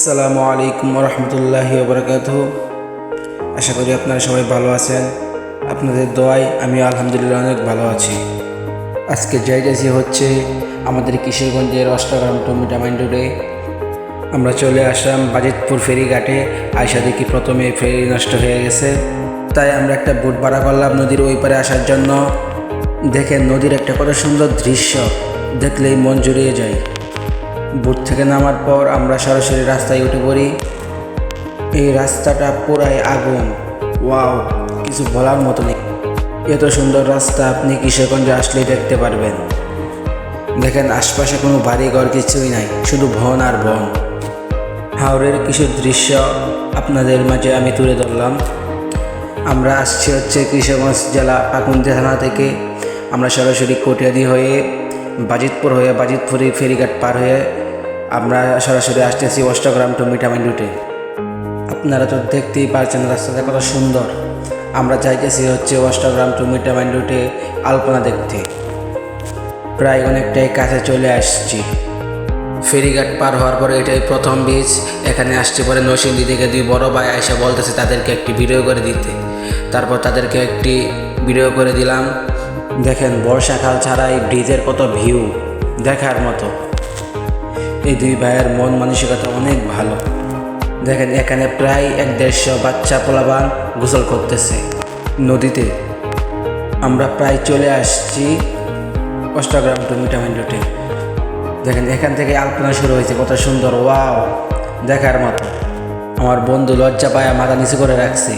আসসালামু আলাইকুম রহমতুল্লাহি ওবরাকাতুহু। আশা করি আপনারা সবাই ভালো আছেন। আপনাদের দোয়ায় আমি আলহামদুলিল্লাহ অনেক ভালো আছি। আজকে যাইতেছি হচ্ছে আমাদের কিশোরগঞ্জের অষ্টগ্রাম টমেটো মাইন রোডে। আমরা চলে আসলাম বাজিতপুর ফেরিঘাটে। আয়সা দেখি প্রথমে ফেরি নষ্ট হয়ে গেছে, তাই আমরা একটা বোট ভাড়া করলাম নদীর ওই পারে আসার জন্য। দেখেন নদীর একটা কত সুন্দর দৃশ্য, দেখলেই মন জুড়িয়ে যায়। বোট থেকে নামার পর আমরা সরাসরি রাস্তায় উঠে পড়ি। এই রাস্তাটা পুরাই আগুন, ওয়াও, কিছু বলার মতো নেই। এত সুন্দর রাস্তা আপনি কিশোরগঞ্জে আসলেই দেখতে পারবেন। দেখেন আশপাশে কোনো বাড়িঘর কিছুই নাই, শুধু বন আর বন। হাওরের কিছু দৃশ্য আপনাদের মাঝে আমি তুলে ধরলাম। আমরা আসছি হচ্ছে কিশোরগঞ্জ জেলা পাকুন্দিয়া থানা থেকে। আমরা সরাসরি কটিয়াদি হয়ে বাজিতপুর হয়ে বাজিতপুরি ফেরিঘাট পার হয়ে আমরা সরাসরি আসতেছি অষ্টগ্রাম টু মিঠামাইন রুটে। আপনারা তো দেখতেই পারছেন রাস্তাটা কত সুন্দর। আমরা যাইতেছি হচ্ছে অষ্টগ্রাম টু মিঠামাইন রুটে আলপনা দেখতে। প্রায় অনেকটাই কাছে চলে আসছি। ফেরিঘাট পার হওয়ার পরে এটাই প্রথম বীজ। এখানে আসছে পরে নরসিংদী থেকে দুই বড় ভাই আয়সা বলতেছে তাদেরকে একটি ভিডিও করে দিতে। তারপর তাদেরকে একটি ভিডিও করে দিলাম। দেখেন বর্ষাকাল ছাড়া এই ব্রিজের কত ভিউ, দেখার মতো। এই দুই ভাইয়ের মন মানসিকতা অনেক ভালো। দেখেন এখানে প্রায় 150 বাচ্চা পোলাবান গোসল করতেছে নদীতে। আমরা প্রায় চলে আসছি অষ্টগ্রাম টু মিঠামাইন রুটে। দেখেন এখান থেকে আলপনা শুরু হয়েছে, কত সুন্দর, ওয়াও, দেখার মতো। আমার বন্ধু লজ্জা পায়া মাথা নিচু করে রাখছে,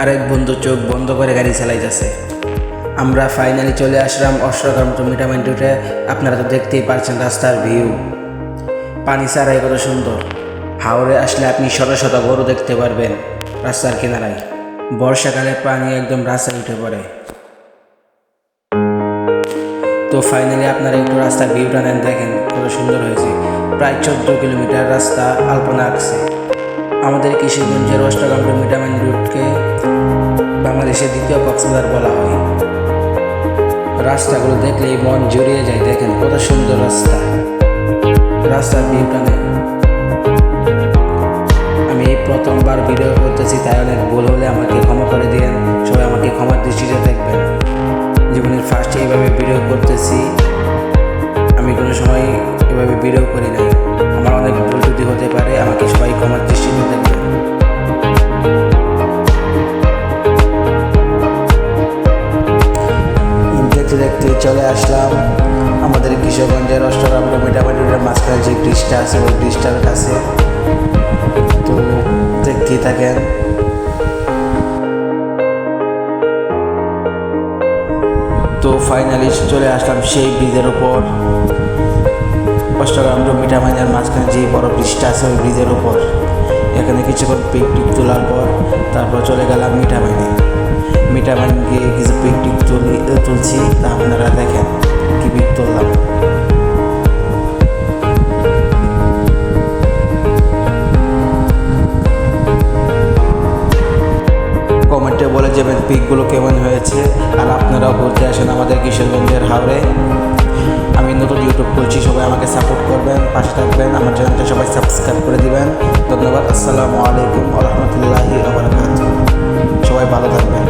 আরেক বন্ধু চোখ বন্ধ করে গাড়ি চালাইতেছে। আমরা ফাইনালি চলে আসলাম অষ্টগ্রাম টু মিঠামাইন রুটে। আপনারা তো দেখতেই পারছেন রাস্তার ভিউ, পানি ছাড়াই কত সুন্দর। হাওড়ে আসলে আপনি শত শত গরু দেখতে পারবেন রাস্তার কিনারায়। বর্ষাকালে পানি একদম রাস্তায় উঠে পড়ে। তো ফাইনালি আপনারা একটু রাস্তার ভিউটা নেন, দেখেন কত সুন্দর হয়েছে। প্রায় 14 কিলোমিটার রাস্তা আলপনা আঁকছে। আমাদের কিশোরগঞ্জের অষ্টগ্রাম টু মিঠামাইন রুটকে বাংলাদেশের দ্বিতীয় কক্সবাজার বলা হয়। রাস্তাগুলো দেখলেই মন জুড়িয়ে যায়। দেখেন কত সুন্দর রাস্তা, রাস্তার ভিউটা নেন। আমি এই প্রথমবার ভিডিও করতেছি, তাই অনেক ভুল হলে আমাকে ক্ষমা করে দিন। সবাই আমাকে ক্ষমার দৃষ্টিতে দেখবেন। জীবনের ফার্স্টে এইভাবে ভিডিও করতেছি, আমি কোনো সময় এভাবে ভিডিও করি নাই। আমার অনেক ভুল ত্রুটি হতে পারে, আমাকে সবাই ক্ষমার দৃষ্টিতে দেখবেন। দেখতে দেখতে চলে আসলাম আমাদের কিশোরগঞ্জের অষ্টগ্রাম টু মিঠামাইন রুটের মাঝখানে যে ব্রিজটা আছে ওই ব্রিজটার কাছে। তো দেখতেই থাকেন। তো ফাইনালি চলে আসলাম সেই ব্রিজের উপর, অষ্টগ্রাম টু মিঠামাইনের মাঝখানে যে বড় ব্রিজটা আছে ওই ব্রিজের উপর। এখানে কিছুক্ষণ পিকনিক তোলার পর তারপর চলে গেলাম মিঠামাইনে। মিঠামাইন গিয়ে কিছু পিকনিক তুলছি, তা আপনারা দেখেন কি পিক তুললাম। কমেন্টে বলে যাবেন পিকগুলো কেমন হয়েছে। আর আপনারাও ঘুরতে আসেন আমাদের কিশোরগঞ্জের হাওড়ে। আমি নতুন ইউটিউব করছি, সবাই আমাকে সাপোর্ট করবেন, পাশে থাকবেন। আমার চ্যানেলটা সবাই সাবস্ক্রাইব করে দিবেন। ধন্যবাদ। আসসালামু আলাইকুম রহমতুল্লাহি ওয়া বারাকাতুহু। সবাই ভালো থাকবেন।